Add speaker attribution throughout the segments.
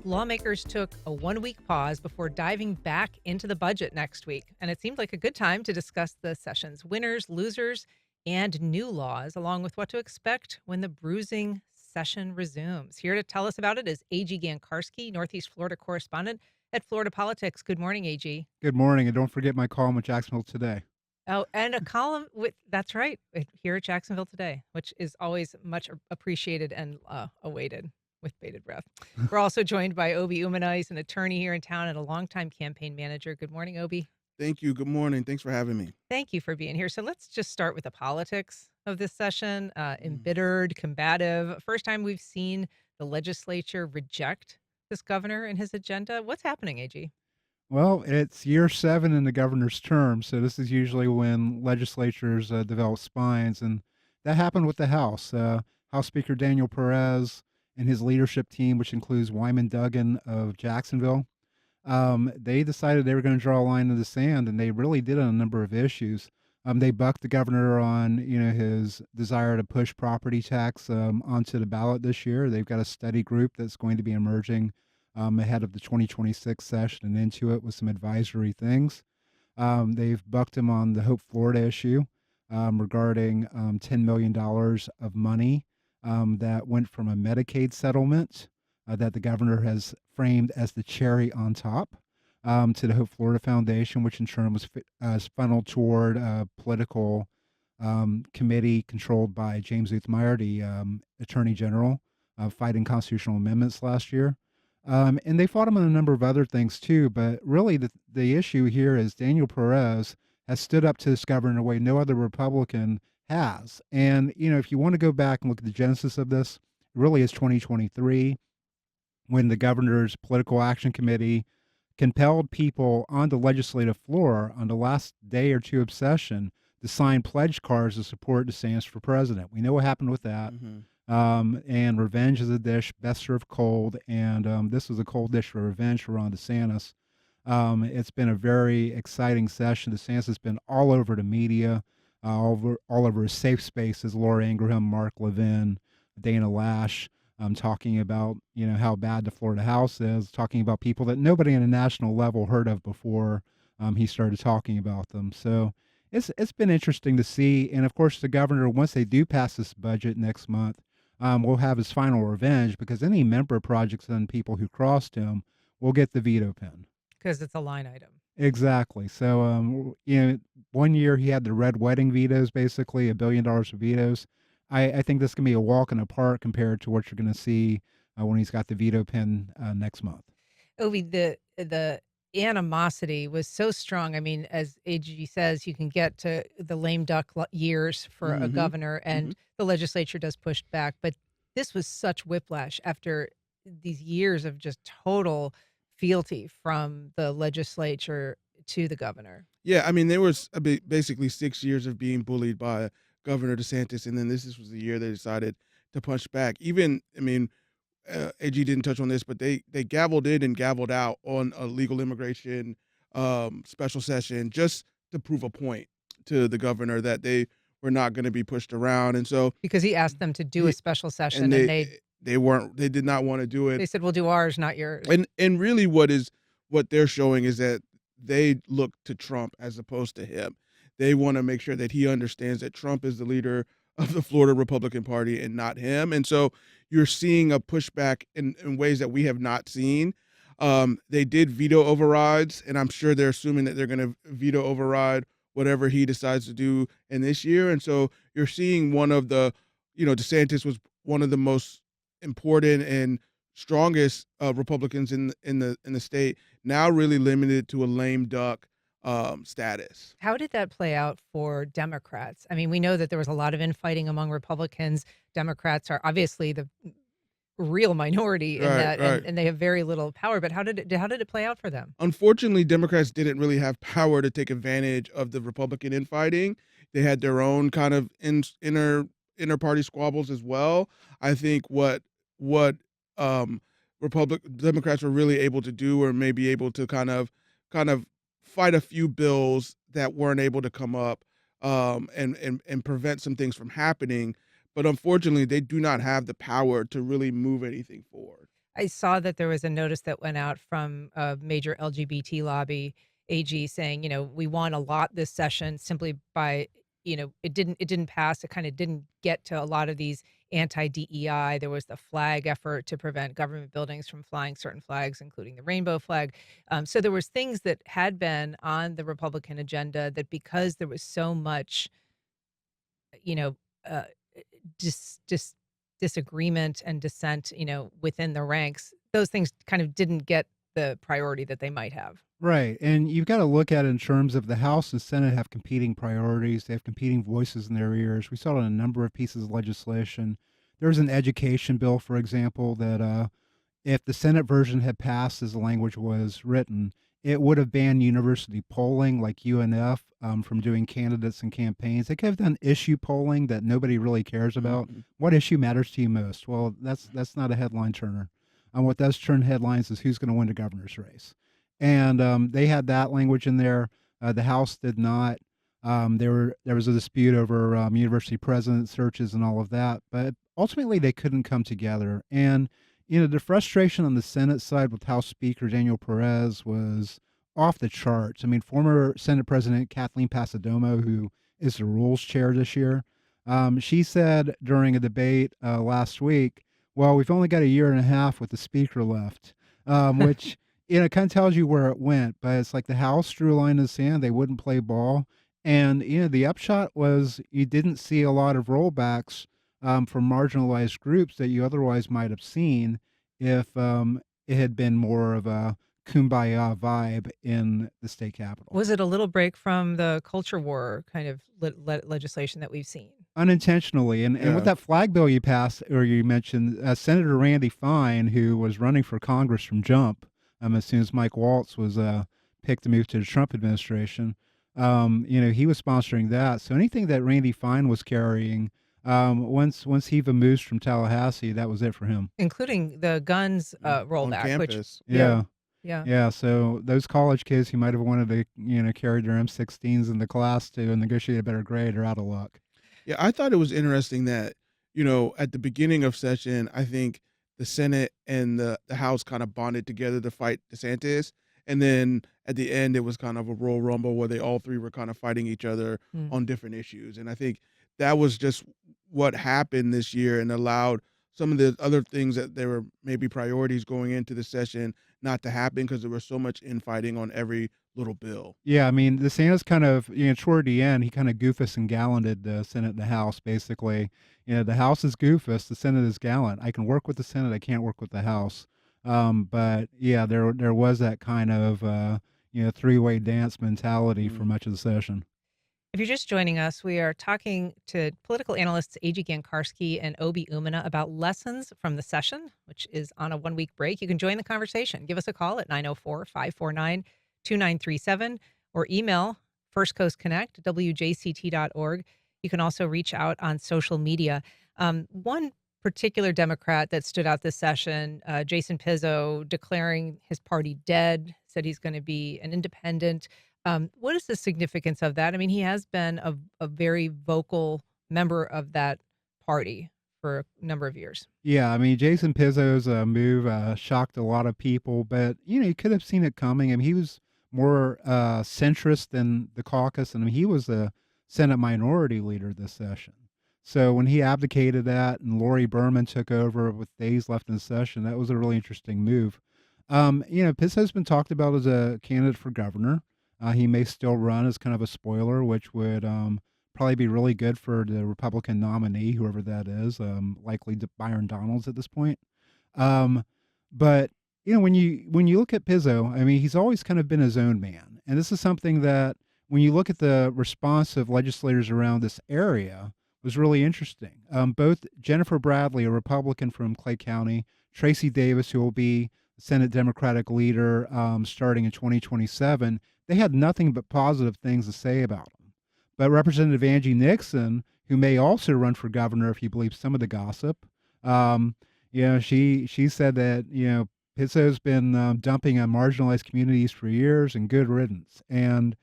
Speaker 1: Lawmakers took a 1 week pause before diving back into the budget next week. And it seemed like a good time to discuss the session's winners, losers, and new laws, along with what to expect when the bruising session resumes. Here to tell us about it is AG Gancarski, Northeast Florida correspondent at Florida Politics. Good morning, AG.
Speaker 2: Good morning, and don't forget my column with Jacksonville today.
Speaker 1: Oh, and a column with that's right, here at Jacksonville Today, which is always much appreciated and awaited with bated breath. We're also joined by Obi Umunna. He's an attorney here in town and a longtime campaign manager. Good morning, Obi.
Speaker 3: Thank you. Good morning. Thanks for having me.
Speaker 1: Thank you for being here. So let's just start with the politics of this session.
Speaker 3: Mm.
Speaker 1: Embittered, combative. First time we've seen the legislature reject this governor and his agenda. What's happening, AG?
Speaker 2: Well, it's year 7 in the governor's term, so this is usually when legislatures develop spines, and that happened with the House. House Speaker Daniel Perez and his leadership team, which includes Wyman Duggan of Jacksonville, they decided they were going to draw a line in the sand, and they really did on a number of issues. They bucked the governor on, his desire to push property tax onto the ballot this year. They've got a study group that's going to be emerging ahead of the 2026 session and into it with some advisory things. They've bucked him on the Hope Florida issue regarding $10 million of money that went from a Medicaid settlement that the governor has framed as the cherry on top to the Hope Florida Foundation, which in turn was funneled toward a political committee controlled by James Uthmeyer, the Attorney General, fighting constitutional amendments last year. And they fought him on a number of other things too. But really, the issue here is Daniel Perez has stood up to this governor in a way no other Republican has. And, if you want to go back and look at the genesis of this, it really is 2023 when the governor's political action committee compelled people on the legislative floor on the last day or two of session to sign pledge cards to support DeSantis for president. We know what happened with that.
Speaker 3: Mhm.
Speaker 2: And revenge is a dish best served cold. And this was a cold dish for revenge for Ron DeSantis. It's been a very exciting session. DeSantis has been all over the media, all over his safe spaces. Laura Ingraham, Mark Levin, Dana Lash, talking about how bad the Florida House is, talking about people that nobody on a national level heard of before he started talking about them. So it's been interesting to see. And of course, the governor, once they do pass this budget next month, will have his final revenge because any member projects and people who crossed him will get the veto pen.
Speaker 1: Because it's a line item.
Speaker 2: Exactly. So, 1 year he had the red wedding vetoes, basically $1 billion of vetoes. I think this can be a walk in the park compared to what you're going to see when he's got the veto pen next month.
Speaker 1: Ovi, the animosity was so strong. I mean, as AG says, you can get to the lame duck years for a
Speaker 3: Mhm.
Speaker 1: governor, and
Speaker 3: Mhm.
Speaker 1: the legislature does push back. But this was such whiplash after these years of just total fealty from the legislature to the governor.
Speaker 3: Yeah, I mean, there was basically 6 years of being bullied by Governor DeSantis, and then this was the year they decided to punch back. Even, I mean, AG didn't touch on this, but they gavelled in and gavelled out on a legal immigration special session just to prove a point to the governor that they were not going to be pushed around, and so
Speaker 1: Because he asked them to do a
Speaker 3: he
Speaker 1: special
Speaker 3: and
Speaker 1: session, and
Speaker 3: they did not want to do it.
Speaker 1: they said, "We'll do ours, not yours."
Speaker 3: And really what they're showing is that they look to Trump as opposed to him. They wanna make sure that he understands that Trump is the leader of the Florida Republican Party and not him, and so you're seeing a pushback in ways that we have not seen. They did veto overrides, and I'm sure they're assuming that they're gonna veto override whatever he decides to do in this year, and so you're seeing one of the DeSantis was one of the most important and strongest Republicans in the state, now really limited to a lame duck status.
Speaker 1: How did that play out for Democrats? I mean, we know that there was a lot of infighting among Republicans. Democrats are obviously the real minority in
Speaker 3: Right,
Speaker 1: that,
Speaker 3: right.
Speaker 1: and they have very little power. But how did it play out for them?
Speaker 3: Unfortunately, Democrats didn't really have power to take advantage of the Republican infighting. They had their own kind of inner party squabbles as well. I think what Republic Democrats were really able to do, or maybe able to kind of fight a few bills that weren't able to come up, and prevent some things from happening. But unfortunately, they do not have the power to really move anything forward.
Speaker 1: I saw that there was a notice that went out from a major LGBT lobby, AG, saying, we won a lot this session simply by, it didn't pass. It kind of didn't get to a lot of these anti-DEI. There was the flag effort to prevent government buildings from flying certain flags, including the rainbow flag. So there was things that had been on the Republican agenda that because there was so much, you know, uh, dis disagreement and dissent, within the ranks, those things kind of didn't get the priority that they might have.
Speaker 2: Right, and you've gotta look at it in terms of the House and Senate have competing priorities, they have competing voices in their ears. We saw it in a number of pieces of legislation. There's an education bill, for example, that, if the Senate version had passed as the language was written, it would have banned university polling like UNF, from doing candidates and campaigns. They could have done issue polling that nobody really cares about.
Speaker 3: Mhm.
Speaker 2: What issue matters to you most? Well, that's not a headline turner. What does turn headlines is who's gonna win the governor's race. And, they had that language in there. The House did not. There was a dispute over, university president searches and all of that, but ultimately they couldn't come together. And, the frustration on the Senate side with House Speaker Daniel Perez was off the charts. I mean, former Senate President Kathleen Passidomo, who is the Rules Chair this year, she said during a debate, last week, "Well, we've only got a year and a half with the speaker left," which kind of tells you where it went, but it's like the House drew a line in the sand. They wouldn't play ball. And, the upshot was you didn't see a lot of rollbacks from marginalized groups that you otherwise might have seen if it had been more of a kumbaya vibe in the state capitol.
Speaker 1: Was it a little break from the culture war kind of legislation that we've seen?
Speaker 2: Unintentionally, and with
Speaker 3: Yeah.
Speaker 2: that flag bill you passed or you mentioned, Senator Randy Fine, who was running for Congress from jump, as soon as Mike Waltz was, picked to move to the Trump administration, he was sponsoring that. So anything that Randy Fine was carrying, once he vamoosed from Tallahassee, that was it for him.
Speaker 1: Including the guns,
Speaker 3: On
Speaker 1: rollback, which
Speaker 3: campus.
Speaker 1: yeah,
Speaker 2: Yeah.
Speaker 1: yeah.
Speaker 2: Yeah, so those college kids who might have wanted to, carry their M16s in the class to negotiate a better grade are out of luck.
Speaker 3: Yeah, I thought it was interesting that, at the beginning of session, I think the Senate and the House kind of bonded together to fight DeSantis. And then at the end, it was kind of a Royal Rumble where they all three were kind of fighting each other
Speaker 1: Mm.
Speaker 3: on different issues. And I think that was just what happened this year and allowed some of the other things that there were maybe priorities going into the session not to happen because there was so much infighting on every little bill.
Speaker 2: Yeah, I mean, DeSantis kind of, toward the end, he kind of goofus and gallanted the Senate and the House, basically. The House is goofus, the Senate is gallant. I can work with the Senate, I can't work with the House. But yeah, there was that kind of, three-way dance mentality for
Speaker 3: Mhm.
Speaker 2: much of the session.
Speaker 1: If you're just joining us, we are talking to political analysts A.G. Gancarski and Obi Umunna about lessons from the session, which is on a one-week break. You can join the conversation. Give us a call at 904-549-2937 or email firstcoastconnect@wjct.org. You can also reach out on social media. One particular Democrat that stood out this session, Jason Pizzo, declaring his party dead, said he's going to be an independent. What is the significance of that? I mean, he has been a very vocal member of that party for a number of years.
Speaker 2: Yeah, I mean, Jason Pizzo's move shocked a lot of people, but you could have seen it coming. I mean, he was more centrist than the caucus, and I mean, he was the Senate Minority Leader this session. So when he abdicated that, and Lori Berman took over with days left in the session, that was a really interesting move. Pizzo's been talked about as a candidate for governor. He may still run as kind of a spoiler, which would probably be really good for the Republican nominee, whoever that is, likely Byron Donalds at this point. Um, but when you look at Pizzo, I mean, he's always kind of been his own man, and this is something that when you look at the response of legislators around this area was really interesting. Both Jennifer Bradley, a Republican from Clay County, Tracy Davis, who will be Senate Democratic leader starting in 2027, they had nothing but positive things to say about him. But Representative Angie Nixon, who may also run for governor if you believe some of the gossip, she said that Pizzo's been dumping on marginalized communities for years, and good riddance. And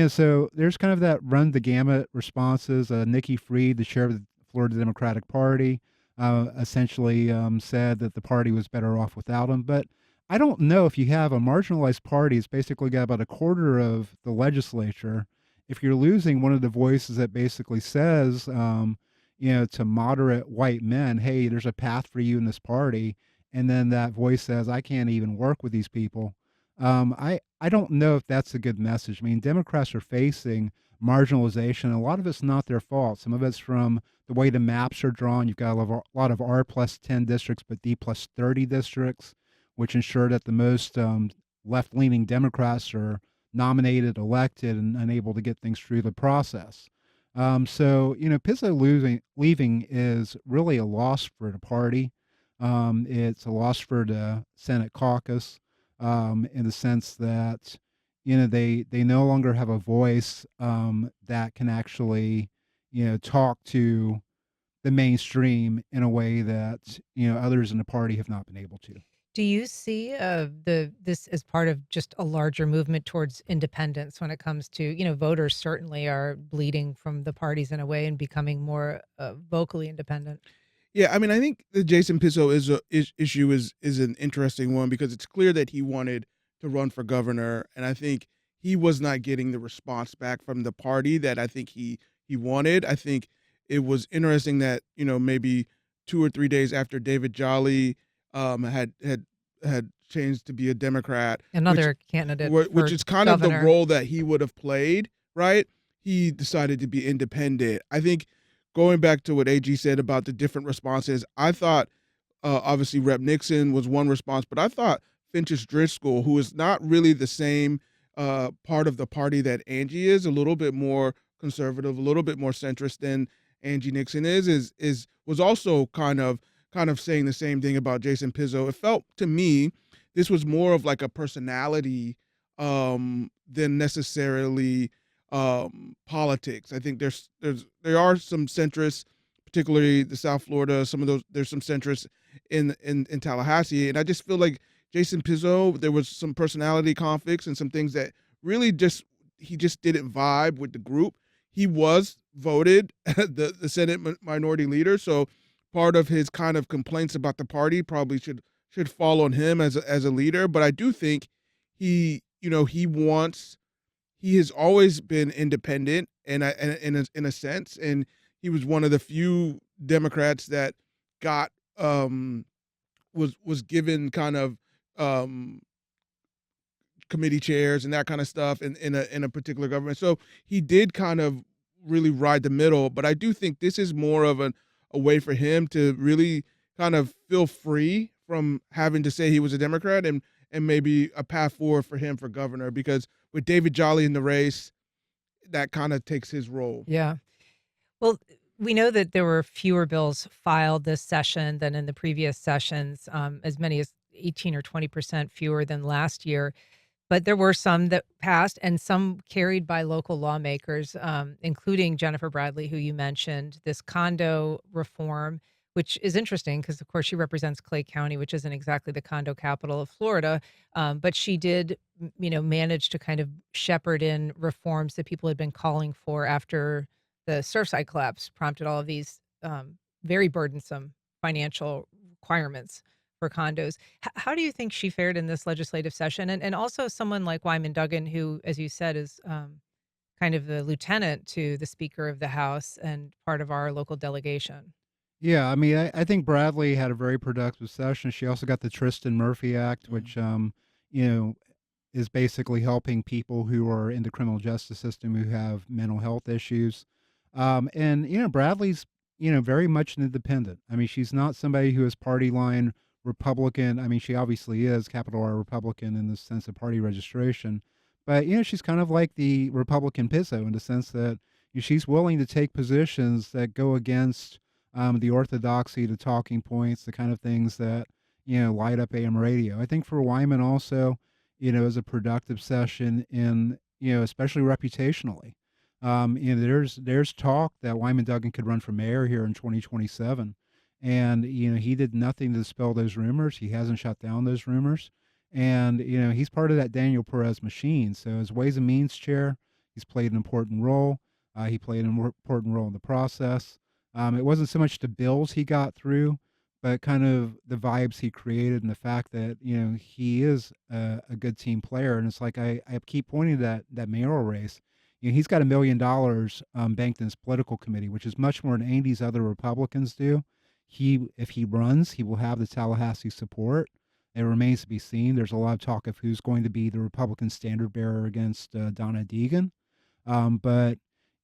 Speaker 2: so there's kind of that run the gamut responses. Nikki Fried, the chair of the Florida Democratic Party, essentially said that the party was better off without him. But I don't know if you have a marginalized party, it's basically got about a quarter of the legislature. If you're losing one of the voices that basically says, to moderate white men, hey, there's a path for you in this party, and then that voice says, I can't even work with these people. I don't know if that's a good message. I mean, Democrats are facing marginalization. A lot of it's not their fault. Some of it's from the way the maps are drawn. You've got a lot of R plus 10 districts, but D plus 30 districts, which ensure that the most left leaning Democrats are nominated, elected, and unable to get things through the process. Pizzo leaving is really a loss for the party. It's a loss for the Senate caucus in the sense that they no longer have a voice that can actually talk to the mainstream in a way that others in the party have not been able to.
Speaker 1: Do you see this as part of just a larger movement towards independence when it comes to, voters certainly are bleeding from the parties in a way and becoming more vocally independent?
Speaker 3: Yeah, I mean, I think the Jason Pizzo issue is an interesting one because it's clear that he wanted to run for governor, and I think he was not getting the response back from the party that I think he wanted. I think it was interesting that maybe 2 or 3 days after David Jolly had changed to be a Democrat, which
Speaker 1: Another candidate
Speaker 3: which
Speaker 1: for
Speaker 3: is kind of the
Speaker 1: governor.
Speaker 3: role that he would have played, right? He decided to be independent. I think going back to what AG said about the different responses, I thought obviously Rep Nixon was one response, but I thought Finch's Driscoll, who is not really the same part of the party that Angie is, a little bit more conservative, a little bit more centrist than Angie Nixon is was also kind of saying the same thing about Jason Pizzo. It felt to me this was more of like a personality than necessarily politics. I think there are some centrists, particularly the South Florida. Some of those there's some centrists in Tallahassee, and I just feel like Jason Pizzo. There was some personality conflicts and some things that really he just didn't vibe with the group. He was voted the Senate minority leader, so part of his kind of complaints about the party probably should fall on him as a leader. But I do think he has always been independent and in a sense, and he was one of the few Democrats that got was given kind of um, committee chairs and that kind of stuff in a particular government. So he did kind of really ride the middle. But I do think this is more of a way for him to really kind of feel free from having to say he was a Democrat and maybe a path forward for him for governor because with David Jolly in the race, that kind of takes his role.
Speaker 1: Yeah. Well, we know that there were fewer bills filed this session than in the previous sessions, as many as 18 or 20% fewer than last year. But there were some that passed and some carried by local lawmakers, including Jennifer Bradley, who you mentioned, this condo reform, which is interesting because, of course, she represents Clay County, which isn't exactly the condo capital of Florida. But she did, manage to kind of shepherd in reforms that people had been calling for after the Surfside collapse prompted all of these very burdensome financial requirements for condos. How do you think she fared in this legislative session? And also someone like Wyman Duggan, who, as you said, is kind of the lieutenant to the Speaker of the House and part of our local delegation.
Speaker 2: Yeah, I mean, I think Bradley had a very productive session. She also got the Tristan Murphy Act,
Speaker 3: Mhm.
Speaker 2: which, you know, is basically helping people who are in the criminal justice system who have mental health issues. Bradley's, very much an independent. I mean, she's not somebody who is party line Republican. I mean, she obviously is capital R Republican in the sense of party registration, but, she's kind of like the Republican Pizzo in the sense that she's willing to take positions that go against the orthodoxy, the talking points, the kind of things that, light up AM radio. I think for Wyman also, it was a productive session in, especially reputationally. There's talk that Wyman Duggan could run for mayor here in 2027. And, he did nothing to dispel those rumors. He hasn't shut down those rumors. And, he's part of that Daniel Perez machine. So as Ways and Means chair, he's played an important role. He played an important role in the process. It wasn't so much the bills he got through, but kind of the vibes he created and the fact that, he is a good team player. And it's like I keep pointing to that mayoral race. He's got $1 million banked in his political committee, which is much more than any of these other Republicans do. If he runs, he will have the Tallahassee support. It remains to be seen. There's a lot of talk of who's going to be the Republican standard bearer against Donna Deegan. But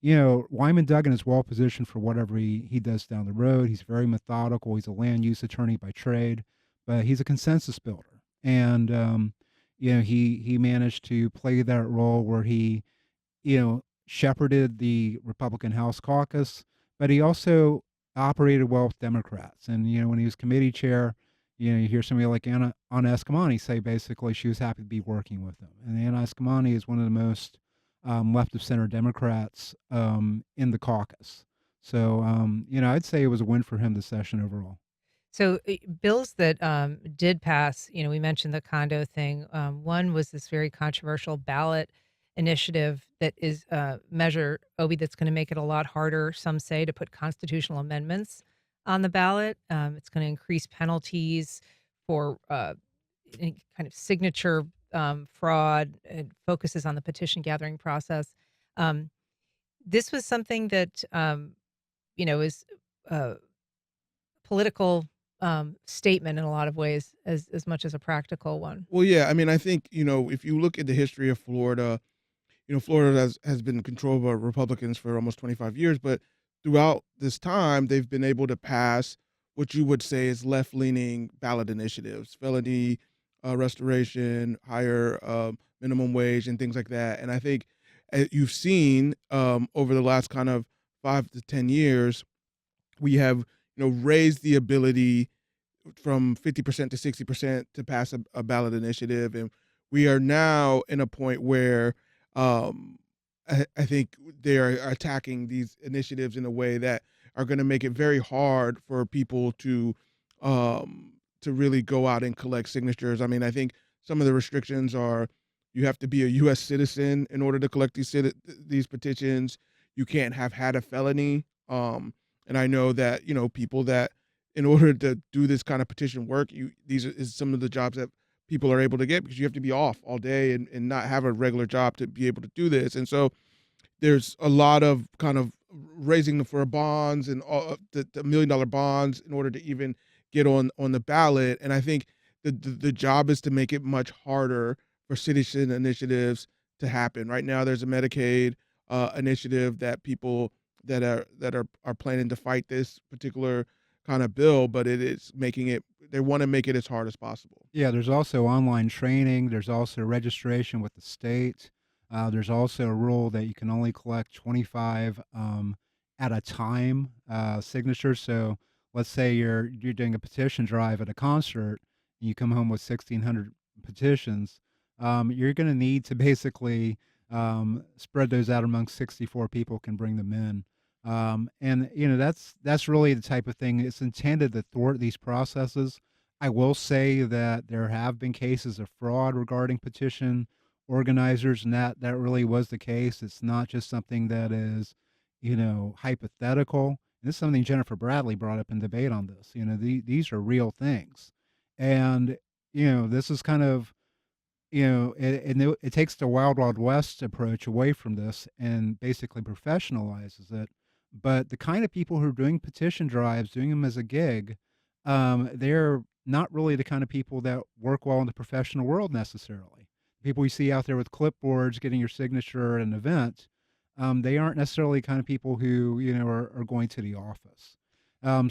Speaker 2: Wyman Duggan is well positioned for whatever he does down the road. He's very methodical. He's a land use attorney by trade, but he's a consensus builder. And he managed to play that role where he shepherded the Republican House caucus, but he also operated well with Democrats. And when he was committee chair, you hear somebody like Anna Eskamani say basically she was happy to be working with him. And Anna Eskamani is one of the most left of center Democrats in the caucus. So, I'd say it was a win for him this session overall.
Speaker 1: So bills that did pass, we mentioned the condo thing. One was this very controversial ballot initiative that is a measure, Obi, that's going to make it a lot harder, some say, to put constitutional amendments on the ballot. It's going to increase penalties for any kind of signature fraud. It focuses on the petition gathering process. Um, this was something that, is a political statement in a lot of ways as much as a practical one.
Speaker 3: Well, yeah, I mean, I think, if you look at the history of Florida, Florida has been controlled by Republicans for almost 25 years, but throughout this time, they've been able to pass what you would say is left-leaning ballot initiatives, felony restoration, higher minimum wage, and things like that. And I think you've seen over the last kind of 5 to 10 years, we have raised the ability from 50% to 60% to pass a ballot initiative, and we are now in a point where I think they are attacking these initiatives in a way that are going to make it very hard for people to really go out and collect signatures. I mean, I think some of the restrictions are you have to be a U.S. citizen in order to collect these petitions. You can't have had a felony. And I know that people that in order to do this kind of petition work, these is some of the jobs that people are able to get because you have to be off all day and not have a regular job to be able to do this. And so there's a lot of kind of raising for bonds and all the $1 million bonds in order to even get on the ballot. And I think the job is to make it much harder for citizen initiatives to happen. Right now, there's a Medicaid initiative that people that are planning to fight this particular kind of bill, but it is making it. They want to make it as hard as possible.
Speaker 2: Yeah, there's also online training. There's also registration with the state. There's also a rule that you can only collect 25 at a time signatures. So let's say you're doing a petition drive at a concert, and you come home with 1,600 petitions. You're going to need to basically spread those out among 64 people can bring them in. And that's really the type of thing it's intended to thwart these processes. I will say that there have been cases of fraud regarding petition organizers, and that really was the case. It's not just something that is, hypothetical. And this is something Jennifer Bradley brought up in debate on this. These are real things, and this is kind of it takes the wild wild west approach away from this and basically professionalizes it. But the kind of people who are doing petition drives, doing them as a gig, they're not really the kind of people that work well in the professional world necessarily. People you see out there with clipboards getting your signature at an event, they aren't necessarily the kind of people who are going to the office.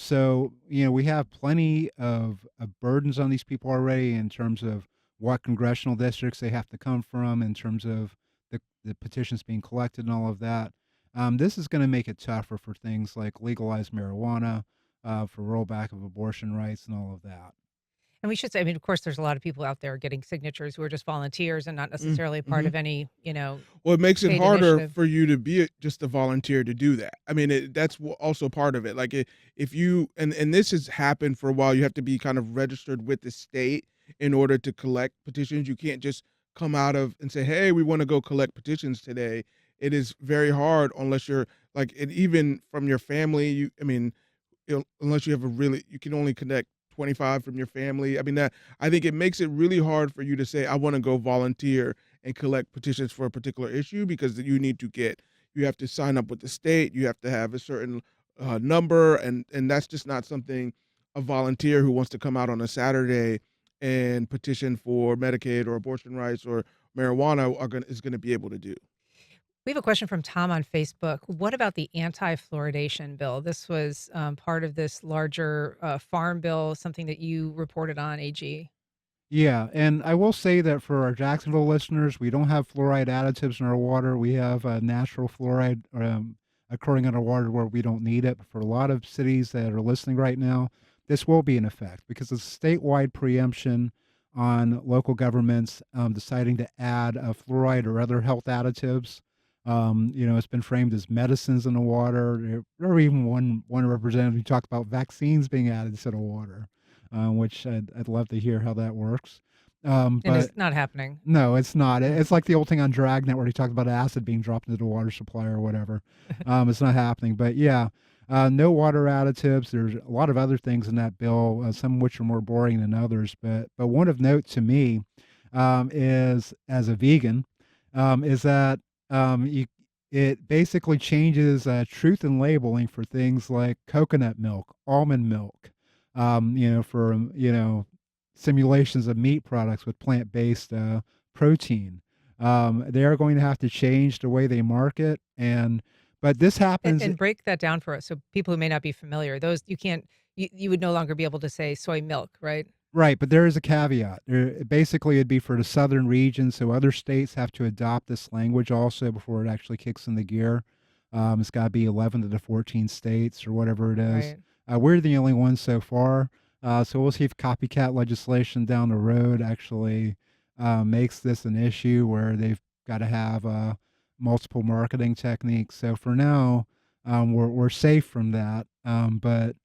Speaker 2: So we have plenty of burdens on these people already in terms of what congressional districts they have to come from, in terms of the petitions being collected and all of that. This is going to make it tougher for things like legalized marijuana, for rollback of abortion rights, and all of that.
Speaker 1: And we should say, I mean, of course, there's a lot of people out there getting signatures who are just volunteers and not necessarily a part
Speaker 3: Mhm.
Speaker 1: of any,
Speaker 3: Well, it makes it
Speaker 1: paid
Speaker 3: harder
Speaker 1: initiative.
Speaker 3: for you to be just a volunteer to do that. I mean, that's also part of it. Like if you and this has happened for a while, you have to be kind of registered with the state in order to collect petitions. You can't just come out of and say, "Hey, we want to go collect petitions today." It is very hard unless you're like, and even from your family, I mean, unless you have you can only connect 25 from your family. I mean, that I think it makes it really hard for you to say, I want to go volunteer and collect petitions for a particular issue, because you have to sign up with the state, you have to have a certain number, and that's just not something a volunteer who wants to come out on a Saturday and petition for Medicaid or abortion rights or marijuana is gonna be able to do.
Speaker 1: We have a question from Tom on Facebook. What about the anti-fluoridation bill? This was part of this larger farm bill, something that you reported on, AG.
Speaker 2: Yeah, and I will say that for our Jacksonville listeners, we don't have fluoride additives in our water. We have natural fluoride occurring in our water where we don't need it. But for a lot of cities that are listening right now, this will be in effect because it's statewide preemption on local governments deciding to add fluoride or other health additives. It's been framed as medicines in the water. Or even one representative talked about vaccines being added to the water, which I'd love to hear how that works.
Speaker 1: And
Speaker 2: But
Speaker 1: it's not happening.
Speaker 2: no, it's not. It's like the old thing on Dragnet where he talked about acid being dropped into the water supply or whatever. It's not happening. But yeah, no water additives. There's a lot of other things in that bill, some of which are more boring than others. But one of note to me is as a vegan, is that it basically changes truth in labeling for things like coconut milk, almond milk, for simulations of meat products with plant-based protein. They are going to have to change the way they market, but this happens.
Speaker 1: And break that down for us. So people who may not be familiar, those you can't, you would no longer be able to say soy milk, right?
Speaker 2: Right, but there is a caveat. Basically, it'd be for the southern region, so other states have to adopt this language also before it actually kicks into gear. It's got to be 11 of the 14 states or whatever it is.
Speaker 1: Right.
Speaker 2: We're the only ones so far, so we'll see if copycat legislation down the road actually makes this an issue where they've got to have multiple marketing techniques. So for now, we're safe from that, but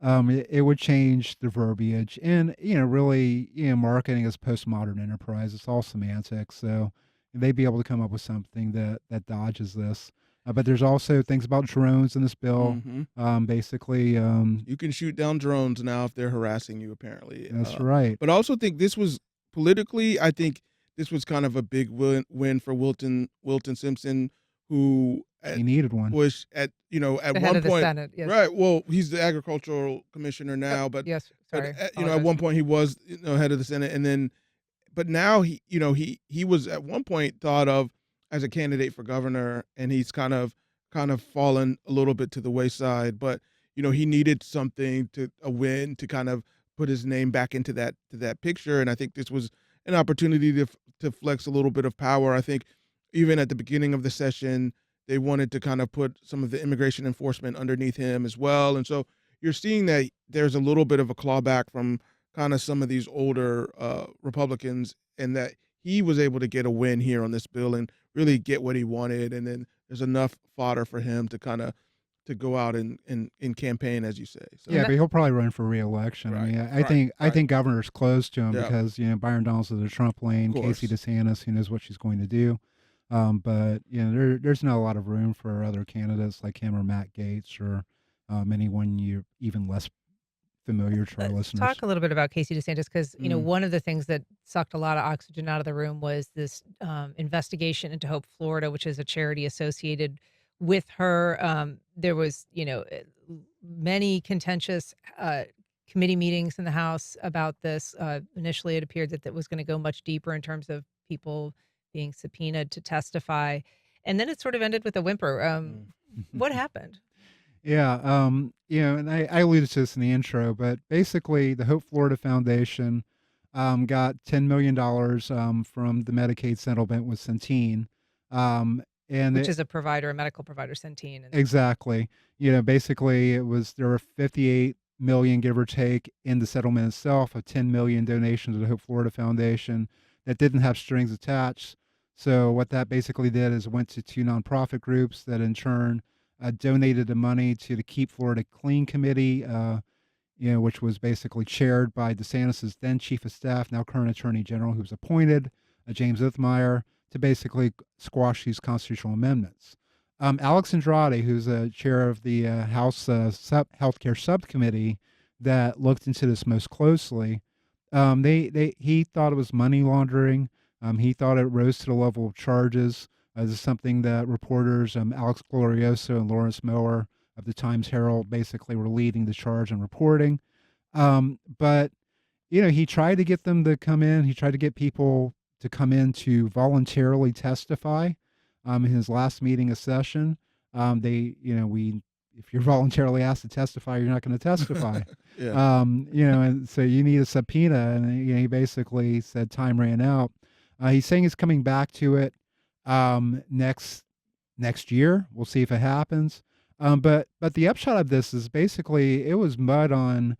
Speaker 2: it would change the verbiage, and really, marketing is postmodern enterprise. It's all semantics, so they'd be able to come up with something that dodges this. But there's also things about drones in this bill.
Speaker 3: Mhm.
Speaker 2: Basically,
Speaker 3: You can shoot down drones now if they're harassing you, apparently.
Speaker 2: that's right.
Speaker 3: But I also think this was politically, I think this was kind of a big win for Wilton Simpson, who
Speaker 2: He needed one.
Speaker 3: was at at
Speaker 1: The head
Speaker 3: one
Speaker 1: of the
Speaker 3: point,
Speaker 1: Senate, yes.
Speaker 3: right. Well, he's the agricultural commissioner now,
Speaker 1: Yes,
Speaker 3: but
Speaker 1: sorry.
Speaker 3: at
Speaker 1: Apologize.
Speaker 3: one point he was head of the Senate, and then but now he was at one point thought of as a candidate for governor, and he's kind of fallen a little bit to the wayside. But he needed something a win to kind of put his name back into that picture, and I think this was an opportunity to flex a little bit of power. I think even at the beginning of the session, they wanted to kind of put some of the immigration enforcement underneath him as well, and so you're seeing that there's a little bit of a clawback from kind of some of these older Republicans, and that he was able to get a win here on this bill and really get what he wanted. And then there's enough fodder for him to kind of to go out and campaign, as you say. So,
Speaker 2: Yeah, but he'll probably run for reelection. I
Speaker 3: right,
Speaker 2: mean,
Speaker 3: right,
Speaker 2: I
Speaker 3: right.
Speaker 2: think governor's close to him
Speaker 3: Yeah,
Speaker 2: because Byron Donalds is the Trump lane,
Speaker 3: of
Speaker 2: Casey
Speaker 3: course.
Speaker 2: DeSantis, who knows what she's going to do. But there's not a lot of room for other candidates like him or Matt Gaetz or anyone you're even less familiar to our
Speaker 1: Let's
Speaker 2: listeners.
Speaker 1: talk a little bit about Casey DeSantis because
Speaker 3: Mm,
Speaker 1: one of the things that sucked a lot of oxygen out of the room was this investigation into Hope Florida, which is a charity associated with her. There was many contentious committee meetings in the House about this. Initially, it appeared that was going to go much deeper in terms of people being subpoenaed to testify, and then it sort of ended with a whimper.
Speaker 3: mm.
Speaker 1: What happened?
Speaker 2: Yeah, and I alluded to this in the intro, but basically, the Hope Florida Foundation got $10 million from the Medicaid settlement with Centene, and
Speaker 1: Which is a provider, a medical provider, Centene, and
Speaker 2: exactly. Basically, there were 58 million, give or take, in the settlement itself, a 10 million donation to the Hope Florida Foundation that didn't have strings attached. So what that basically did is went to two nonprofit groups that in turn donated the money to the Keep Florida Clean Committee, which was basically chaired by DeSantis's then chief of staff, now current attorney general, who was appointed, James Othmeyer, to basically squash these constitutional amendments. Alex Andrade, who's a chair of the House Healthcare Subcommittee that looked into this most closely, he thought it was money laundering. He thought it rose to the level of charges. This is something that reporters Alex Glorioso and Lawrence Miller of the Times Herald basically were leading the charge and reporting. But he tried to get them to come in. He tried to get people to come in to voluntarily testify. In his last meeting of session, if you're voluntarily asked to testify, you're not going to testify.
Speaker 3: Yeah.
Speaker 2: And so you need a subpoena. And he basically said time ran out. He's saying he's coming back to it next year. We'll see if it happens. But the upshot of this is basically it was mud on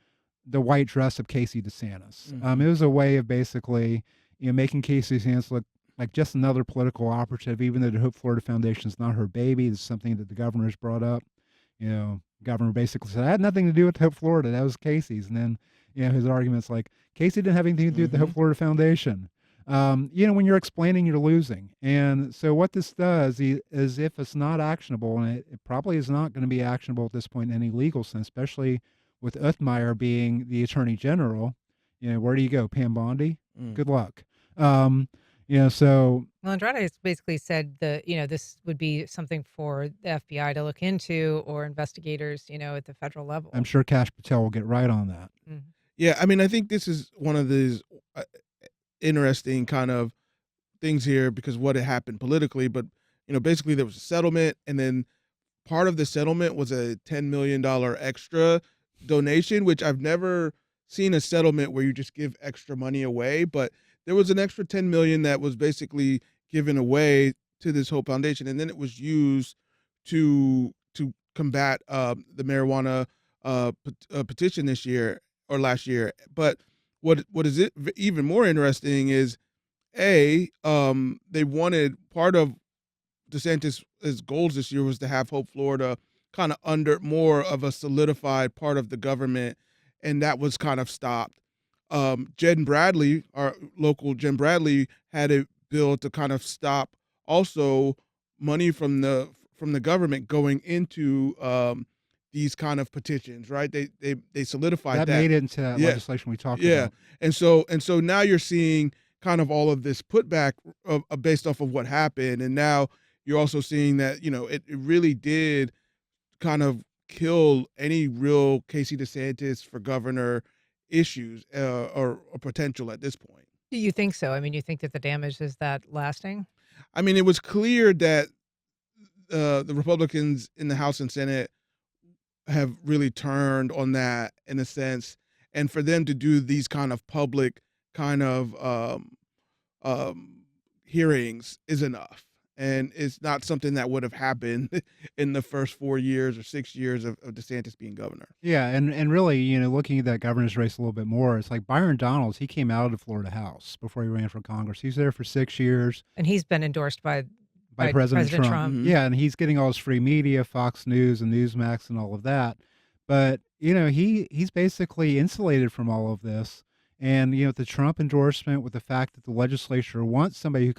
Speaker 2: the white dress of Casey DeSantis. It was a way of basically making Casey DeSantis look like just another political operative, even though the Hope Florida Foundation is not her baby. This is something that the governor's brought up. Governor basically said, I had nothing to do with Hope Florida. That was Casey's. And then, his argument's like, Casey didn't have anything to do with the Hope Florida Foundation. When you're explaining, you're losing. And so what this does is if it's not actionable, and it probably is not going to be actionable at this point in any legal sense, especially with Uthmeyer being the attorney general, where do you go? Pam Bondi? Good luck. So
Speaker 1: Well, Andrade has basically said that, this would be something for the FBI to look into or investigators, at the federal level.
Speaker 2: I'm sure Kash Patel will get right on that.
Speaker 1: Mhm.
Speaker 3: Yeah, I mean, I think this is one of these interesting kind of things here because what had happened politically, but basically there was a settlement, and then part of the settlement was a $10 million extra donation, which I've never seen a settlement where you just give extra money away, but there was an extra 10 million that was basically given away to this Hope Foundation, and then it was used to combat the marijuana petition this year or last year. But what is it even more interesting is they wanted part of DeSantis' goals this year was to have Hope Florida kind of under more of a solidified part of the government, and that was kind of stopped. Jen Bradley, our local Jen Bradley, had a bill to kind of stop also money from the government going into these kind of petitions, right? They solidified that.
Speaker 2: That made it into that legislation we talked about.
Speaker 3: And so now you're seeing kind of all of this putback based off of what happened, and now you're also seeing that it really did kind of kill any real Casey DeSantis for governor issues or potential at this point.
Speaker 1: Do you think so? I mean, you think that the damage is that lasting?
Speaker 3: I mean, it was clear that the Republicans in the House and Senate have really turned on that in a sense, and for them to do these kind of public kind of hearings is enough. And it's not something that would have happened in the first 4 years or 6 years of DeSantis being governor.
Speaker 2: Yeah, and really, looking at that governor's race a little bit more, it's like Byron Donalds, he came out of the Florida House before he ran for Congress. He was there for 6 years.
Speaker 1: And he's been endorsed by
Speaker 2: President Trump.
Speaker 3: Mhm.
Speaker 2: Yeah, and he's getting all his free media, Fox News and Newsmax and all of that. But, he's basically insulated from all of this. And, the Trump endorsement with the fact that the legislature wants somebody who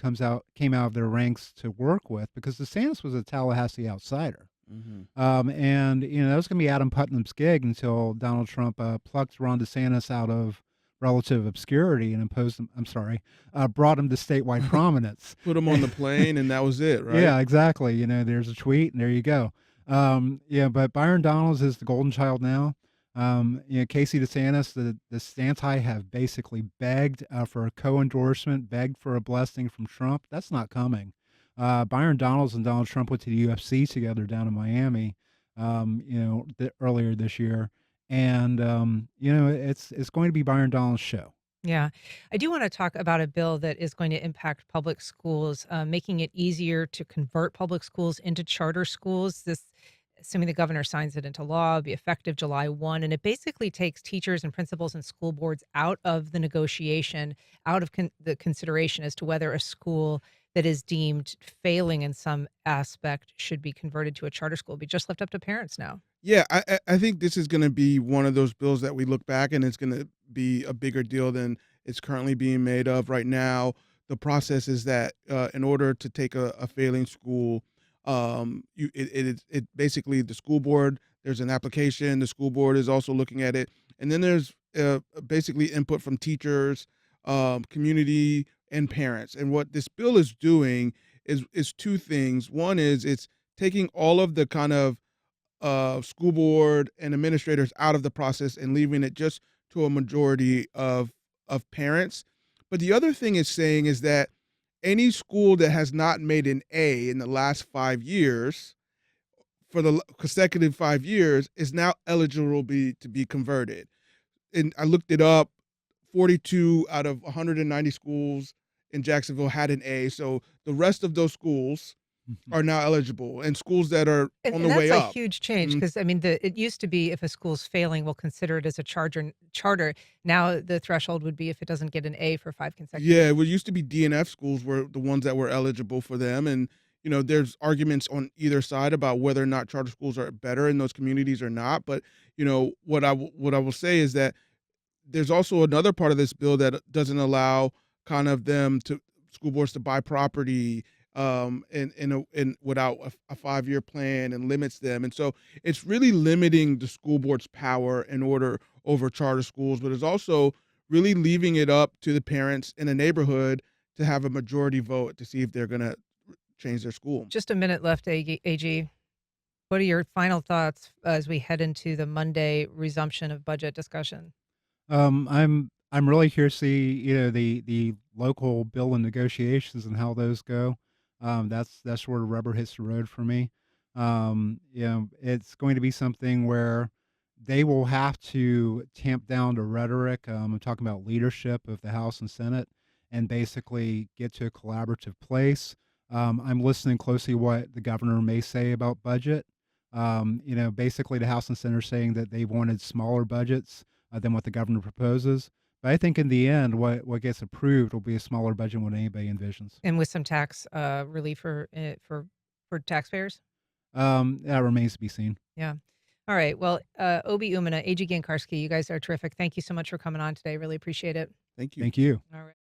Speaker 2: came out of their ranks to work with, because DeSantis was a Tallahassee outsider. And, that was going to be Adam Putnam's gig until Donald Trump plucked Ron DeSantis out of relative obscurity and brought him to statewide prominence.
Speaker 3: Put him on the plane, and that was it, right?
Speaker 2: Yeah, exactly. There's a tweet, and there you go. But Byron Donalds is the golden child now. Casey DeSantis, the Stanti have basically begged for a co-endorsement, begged for a blessing from Trump. That's not coming. Byron Donalds and Donald Trump went to the UFC together down in Miami, earlier this year. And, it's going to be Byron Donalds' show.
Speaker 1: Yeah. I do want to talk about a bill that is going to impact public schools, making it easier to convert public schools into charter schools. This, assuming the governor signs it into law, will be effective July 1. And it basically takes teachers and principals and school boards out of the negotiation, out of the consideration as to whether a school that is deemed failing in some aspect should be converted to a charter school. It'll be just left up to parents now.
Speaker 3: Yeah, I think this is going to be one of those bills that we look back and it's going to be a bigger deal than it's currently being made of right now. The process is that in order to take a failing school It basically the school board. There's an application. The school board is also looking at it, and then there's basically input from teachers, community, and parents. And what this bill is doing is two things. One is it's taking all of the kind of school board and administrators out of the process and leaving it just to a majority of parents. But the other thing it's saying is that any school that has not made an A in the last 5 years for the consecutive 5 years is now eligible to be converted. And I looked it up. 42 out of 190 schools in Jacksonville had an A. So the rest of those schools
Speaker 2: Mhm.
Speaker 3: are now eligible, and schools that are
Speaker 1: And
Speaker 3: on the
Speaker 1: and
Speaker 3: way
Speaker 1: that's a
Speaker 3: up.
Speaker 1: huge change
Speaker 3: Mhm.
Speaker 1: because I mean, it used to be if a school's failing, we'll consider it as a charter. Now the threshold would be if it doesn't get an A for 5 consecutive.
Speaker 3: Yeah, it used to be DNF schools were the ones that were eligible for them, and, there's arguments on either side about whether or not charter schools are better in those communities or not, but, what I will say is that there's also another part of this bill that doesn't allow kind of them to school boards to buy property, in without a 5-year plan and limits them, and so it's really limiting the school board's power in order over charter schools, but it's also really leaving it up to the parents in a neighborhood to have a majority vote to see if they're gonna change their school.
Speaker 1: Just a minute left, AG. What are your final thoughts as we head into the Monday resumption of budget discussion?
Speaker 2: I'm really curious to see, the local bill and negotiations and how those go. That's where the rubber hits the road for me. It's going to be something where they will have to tamp down the rhetoric. I'm talking about leadership of the House and Senate, and basically get to a collaborative place. I'm listening closely what the governor may say about budget. Basically the House and Senate are saying that they wanted smaller budgets than what the governor proposes. But I think in the end, what gets approved will be a smaller budget than what anybody envisions.
Speaker 1: And with some tax relief for taxpayers?
Speaker 2: That remains to be seen.
Speaker 1: Yeah. All right. Well, Obi Umunna, AG Gancarski, you guys are terrific. Thank you so much for coming on today. Really appreciate it.
Speaker 3: Thank you.
Speaker 2: Thank you.
Speaker 1: All right.